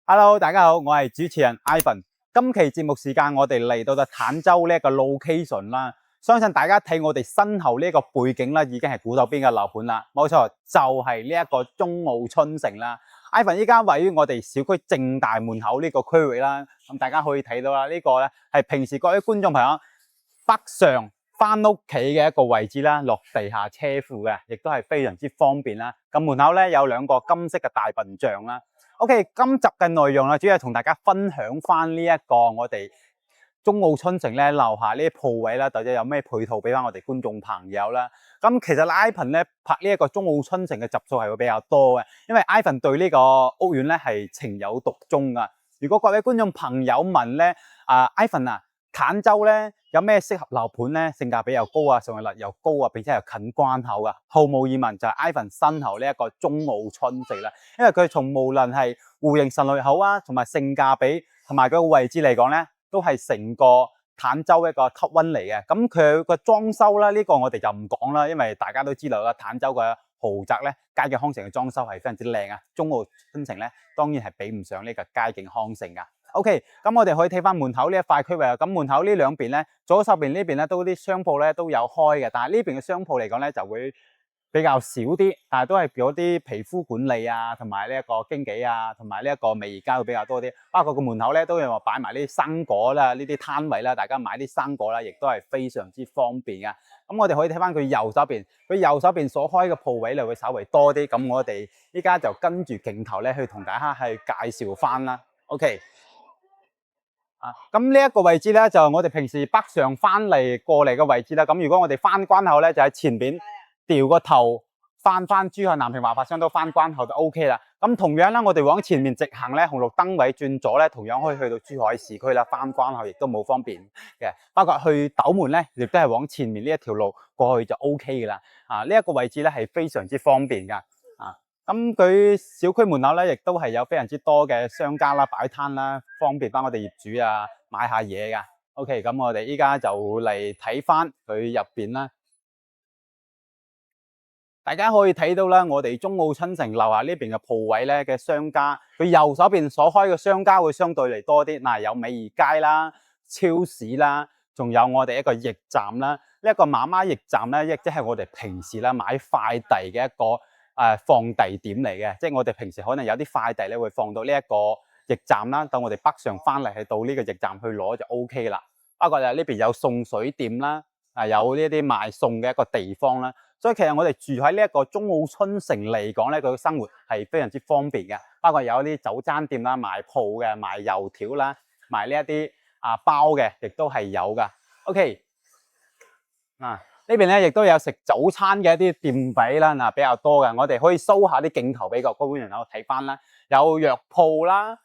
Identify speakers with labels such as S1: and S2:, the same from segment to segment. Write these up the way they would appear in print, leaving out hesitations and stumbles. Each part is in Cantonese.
S1: Hello，大家好，我係主持人 Ivan。今期節目時間，我哋嚟到咗坦洲呢一個 location 啦。相信大家睇我哋身後呢一個背景啦，已經係估到邊個樓盤啦。冇錯，就係呢一個中澳春城啦。Ivan 依家位於我哋小區正大門口呢個區域啦。咁大家可以睇到啦，呢個咧係平時各位觀眾朋友北上翻屋企嘅一個位置啦，落地下車庫嘅，亦都係非常之方便啦。咁門口咧有兩個金色嘅大笨象啦。OK， 今集嘅內容啦，主要係同大家分享翻呢一個我哋中澳春城咧樓下呢啲鋪位啦，或者有咩配套俾翻我哋觀眾朋友啦。咁其實 Ivan 咧拍呢一個中澳春城嘅集數係會比較多嘅，因為 Ivan 對呢個屋苑咧係情有獨鍾噶。如果各位觀眾朋友問咧，Ivan 啊，坦洲咧有咩適合樓盤咧，性價比又高啊，上率又高啊，並且又近關口啊，毫無疑問就係 Ivan 身後呢一個中澳春城啦。因為佢從無論係戶型實力好啊，同埋性價比同埋佢個位置嚟講咧，都係成個坦洲一個 top one 嚟嘅。咁佢個裝修啦，呢個我哋就唔講啦，因為大家都知道啦，坦洲嘅豪宅咧，佳景康城嘅裝修係非常之靚啊。中澳春城咧，當然係比唔上呢個佳景康城噶。OK， 咁我哋可以睇翻門口呢一塊區域啊。咁門口呢兩邊咧，左手邊呢邊咧都啲商鋪咧都有開嘅，但係呢邊嘅商鋪嚟講咧就會比較少啲，但係都係嗰啲皮膚管理啊，同埋呢一個經紀啊，同埋呢一個美而家會比較多啲。包括個門口咧都有話擺埋呢啲生果啦，呢啲攤位啦，大家買啲生果啦，亦都係非常之方便嘅。咁我哋可以睇翻佢右手邊，佢右手邊所開嘅鋪位咧會稍微多啲。咁我哋依家就跟住鏡頭咧去同大家去介紹翻啦。OK。咁呢一個位置咧，就我哋平時北上翻嚟過嚟嘅位置啦。咁如果我哋翻關口咧，就喺前邊掉個頭翻珠海南平華發商都翻關口就 OK 啦。咁同樣啦，我哋往前面直行咧，紅綠燈位轉左咧，同樣可以去到珠海市區啦。翻關口亦都冇方便嘅，包括去斗門咧，亦都係往前面呢一條路過去就 OK 噶啦。呢一個位置咧係非常之方便噶。咁佢小區門口咧，亦都係有非常之多嘅商家啦、擺攤啦，方便翻我哋業主啊買下嘢噶。OK， 咁我哋依家就嚟睇翻佢入邊啦。大家可以睇到啦，我哋中澳春城樓下呢邊嘅鋪位咧嘅商家，佢右手邊所開嘅商家會相對嚟多啲。嗱，有美宜佳啦、超市啦，仲有我哋一個驛站啦。呢一個媽媽驛站咧，亦即係我哋平時啦買快遞嘅一個放遞點嚟嘅，即係我哋平時可能有啲快遞咧會放到呢一個驛站啦，等我哋北上翻嚟係到呢個驛站去攞就 OK 啦。包括呢邊有送水店啦，有呢啲賣餸嘅一個地方啦，所以其實我哋住喺呢一個中澳春城嚟講咧，佢嘅生活係非常之方便嘅。包括有啲早餐店啦、賣鋪嘅、賣油條啦、賣呢一啲包嘅，亦都係有噶。OK， 呢邊咧亦都有食早餐嘅一啲店位啦，比較多嘅，我哋可以 show 下啲鏡頭俾個觀眾朋友睇翻啦。有藥鋪啦，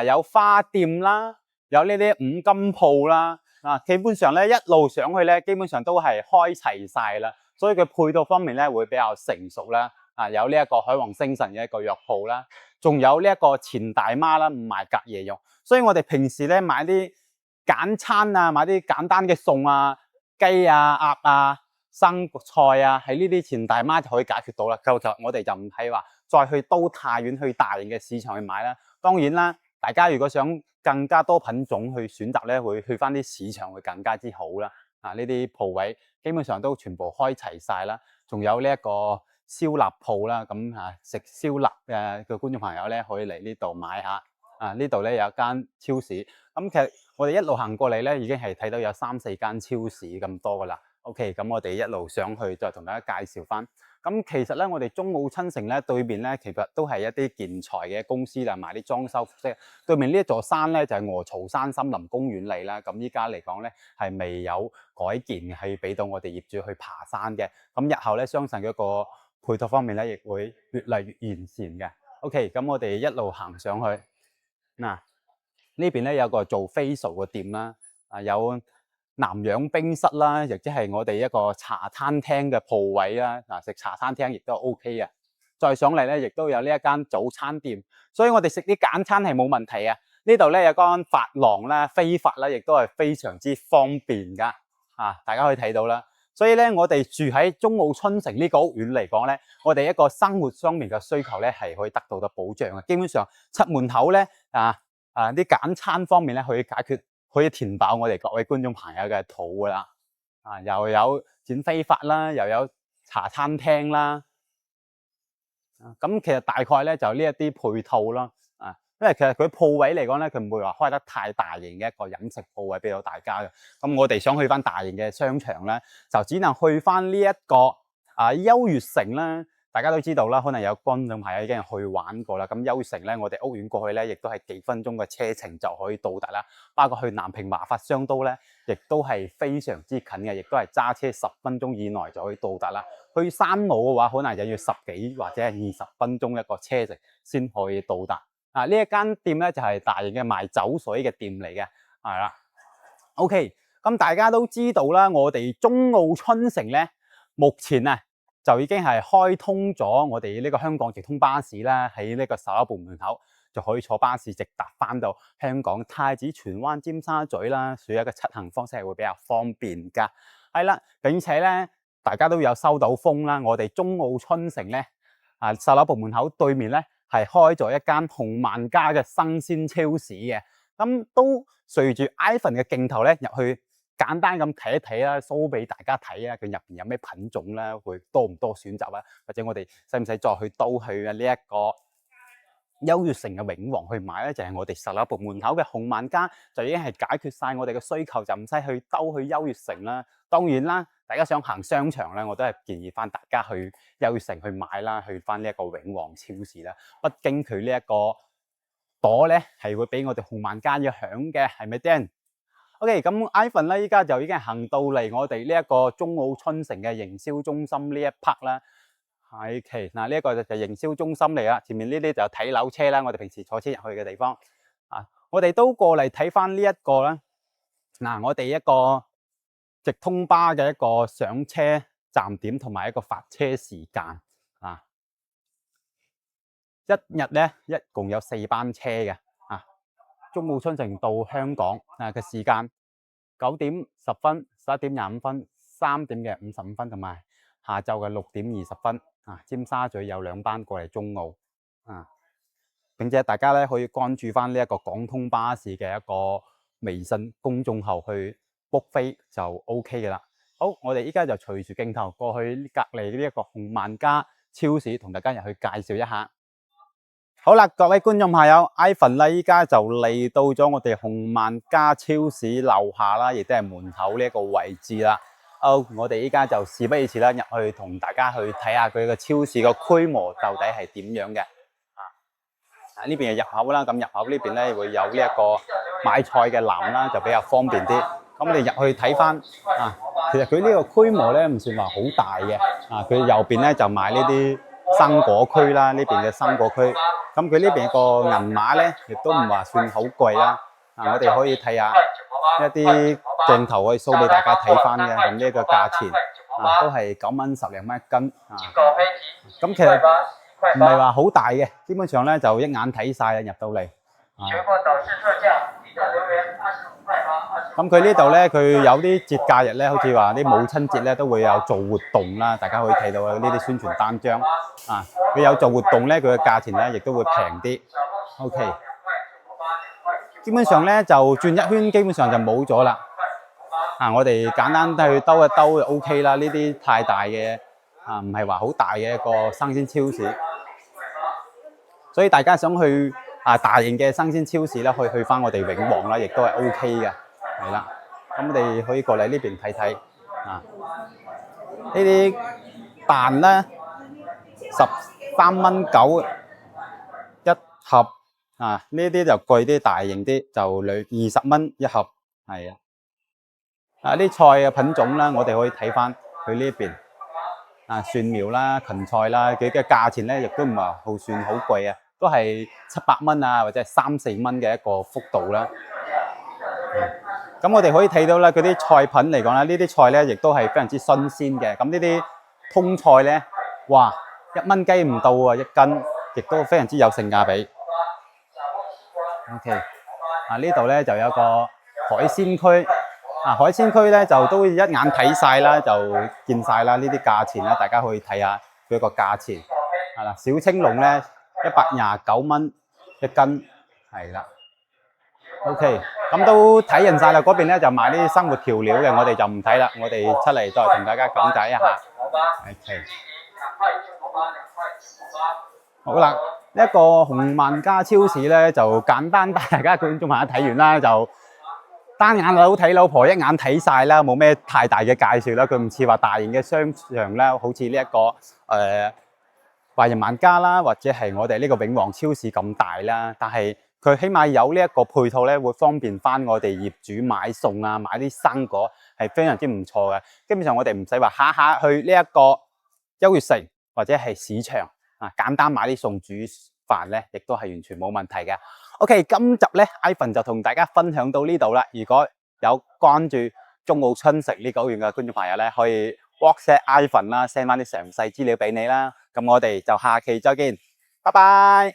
S1: 有花店啦，有呢啲五金鋪啦，基本上咧一路上去咧，基本上都係開齊晒啦，所以佢配套方面咧會比較成熟啦。有呢一個海王星辰嘅一個藥鋪啦，仲有呢一個錢大媽啦，賣隔夜肉，所以我哋平時咧買啲簡餐啊，買啲簡單嘅餸啊，雞啊、鴨啊、生菜啊，喺呢啲錢大媽就可以解決到啦。就我哋就唔係話再去都太遠去大型嘅市場去買啦。當然啦，大家如果想更加多品種去選擇咧，會去翻啲市場會更加之好啦。呢啲鋪位基本上都全部開齊晒啦，仲有呢一個燒臘鋪啦。咁食燒臘嘅觀眾朋友咧，可以嚟呢度買下。呢度咧有間超市，咁其實我哋一路行過嚟咧，已經係睇到有3、4間超市咁多噶啦。OK， 咁我哋一路上去再同大家介紹翻。咁其實咧，我哋中澳春城咧對面咧，其實都係一啲建材嘅公司啦，賣啲裝修服飾。對面呢一座山咧就係鵝槽山森林公園嚟啦。咁依家嚟講咧係未有改建，係俾到我哋業主去爬山嘅。咁日後咧，相信嗰個配套方面咧，亦會越嚟越完善嘅。OK， 咁我哋一路行上去。呢邊咧有個做 facial 嘅店啦，有南洋冰室啦，亦即係我哋一個茶餐廳嘅鋪位啦。食茶餐廳亦都 OK 嘅。再上嚟咧，亦都有呢一間早餐店，所以我哋食啲簡餐係冇問題啊。呢度咧有間髮廊啦、飛髮啦，亦都係非常之方便噶。大家可以睇到啦，所以咧，我哋住喺中澳春城呢個屋苑嚟講咧，我哋一個生活方面嘅需求咧係可以得到嘅保障嘅。基本上出門口咧啲簡餐方面咧可以解決，可以填飽我哋各位觀眾朋友嘅肚噶啦。又有剪飛髮啦，又有茶餐廳啦。咁其實大概咧就呢一啲配套啦。因為其實佢鋪位嚟講咧，佢唔會話開得太大型嘅一個飲食鋪位俾到大家嘅。咁我哋想去翻大型嘅商場咧，就只能去翻呢一個優越城啦。大家都知道啦，可能有觀眾朋友已經去玩過啦。咁優越城咧，我哋屋苑過去咧，亦都係幾分鐘嘅車程就可以到達啦。包括去南平麻發商都咧，亦都係非常之近嘅，亦都係揸車10分鐘以內就可以到達啦。去山澳嘅話，可能就要10幾或者係20分鐘一個車程先可以到達。呢一間店咧就係大型嘅賣酒水嘅店嚟嘅，係啦。OK，咁大家都知道啦，我哋中澳春城咧，目前就已經係開通咗我哋呢個香港直通巴士啦，喺呢個11部門口就可以坐巴士直達翻到香港太子、荃灣、尖沙咀啦，所以一個出行方式係會比較方便噶。係啦，並且咧大家都有收到風啦，我哋中澳春城咧11部門口對面咧，係開咗一間紅萬家嘅生鮮超市嘅。咁都隨住 iPhone 嘅鏡頭咧入去簡單咁睇一睇啦 ，show 俾大家睇啊，佢入邊有咩品種啦，會多唔多選擇啦，或者我哋使唔使再去兜去呢一個優越城嘅永旺去買咧？就係我哋11部門口嘅紅萬家就已經係解決晒我哋嘅需求，就唔使去兜去優越城啦。當然啦，大家想行商場咧，我都係建議翻大家去優越城去買啦，去翻呢一個永旺超市啦。畢竟佢呢一個朵咧係會俾我哋紅萬家要響嘅，係咪先 ？OK， 咁 iPhone 咧依家就已經行到嚟我哋呢一個中澳春城嘅營銷中心呢一 part 啦。係其嗱呢一個就係營銷中心嚟啦，前面呢啲就睇樓車啦，我哋平時坐車入去嘅地方。我哋都過嚟睇翻呢一個啦。我哋一個直通巴嘅一個上車站點同埋一個發車時間一日咧一共有4班車嘅中澳春城到香港嘅時間9點10分、11點25分、3點嘅55分同埋下晝嘅6點20分尖沙咀有2班過嚟中澳並且大家咧可以關注翻呢一個廣通巴士嘅一個微信公眾號去 book 飛就 OK 嘅啦。好，我哋依家就隨住鏡頭過去隔離呢一個紅萬家超市，同大家入去介紹一下。好啦，各位觀眾朋友 ，iPhone 啦，依家就嚟到咗我哋紅萬家超市樓下啦，亦都係門口呢一個位置啦。我哋依家就事不宜遲啦，入去同大家去睇下佢個超市個規模到底係點樣嘅。呢邊係入口啦，咁入口呢邊咧會有呢一個買菜嘅籃啦，就比較方便啲。咁我哋入去睇翻其實佢呢個規模咧唔算話好大嘅。佢右邊咧就賣呢啲生果區啦，呢邊嘅生果區。咁佢呢邊個銀碼咧亦都唔話算好貴啦。我哋可以睇下一啲鏡頭可以 show 俾大家睇翻嘅。咁呢個價錢都係9蚊10零蚊一斤咁其實唔係話好大嘅，基本上咧就一眼睇晒入到嚟。咁佢呢度咧，佢有啲節假日咧，好似話啲母親節咧都會有做活動啦，大家可以睇到呢啲宣傳單張佢有做活動咧，佢嘅價錢咧亦都會平啲。OK， 基本上咧就轉一圈，基本上就冇咗啦。我哋簡單去兜一兜就 OK 啦。呢啲太大嘅唔係話好大嘅一個生鮮超市。所以大家想去大型嘅生鮮超市咧，可以去翻我哋永旺啦，亦都係 OK 嘅，係啦。咁我哋可以過嚟呢邊睇睇呢啲蛋咧，13蚊9一盒呢啲就貴啲，大型啲就20蚊一盒，係啲菜嘅品種啦，我哋可以睇翻佢呢邊蒜苗啦、芹菜啦，佢嘅價錢咧亦都唔係好算好貴都係700蚊或者係3、4蚊嘅一個幅度啦。咁我哋可以睇到啦，嗰啲菜品嚟講啦，呢啲菜咧亦都係非常之新鮮嘅。咁呢啲通菜咧，哇，1蚊雞唔到一斤，亦都非常之有性價比。OK，呢度咧就有個海鮮區，啊，海鮮區咧就都一眼睇晒啦，就見晒啦呢啲價錢啦，大家可以睇下佢個價錢係啦。小青龍咧129蚊一斤，係啦。OK， 咁都睇完晒啦。嗰邊咧就賣啲生活調料嘅，我哋就唔睇啦。我哋出嚟再同大家講解一下。OK， 好啦，呢一個紅萬家超市咧就簡單帶大家觀眾朋友睇完啦，就單眼佬睇老婆一眼睇晒啦，冇咩太大嘅介紹啦。佢唔似話大型嘅商場啦，好似呢一個華人萬家啦，或者係我哋呢個永旺超市咁大啦，但係佢起碼有呢一個配套咧，會方便翻我哋業主買餸啊，買啲生果係非常之唔錯嘅。基本上我哋唔使話下下去呢一個優越城或者係市場啊，簡單買啲餸煮飯咧，亦都係完全冇問題嘅。OK， 今集咧 Ivan 就同大家分享到呢度啦。如果有關注中澳春食呢9縣嘅觀眾朋友咧，可以 WhatsApp Ivan 啦 ，send 翻啲詳細資料俾你啦。咁我哋就下期再見，拜拜。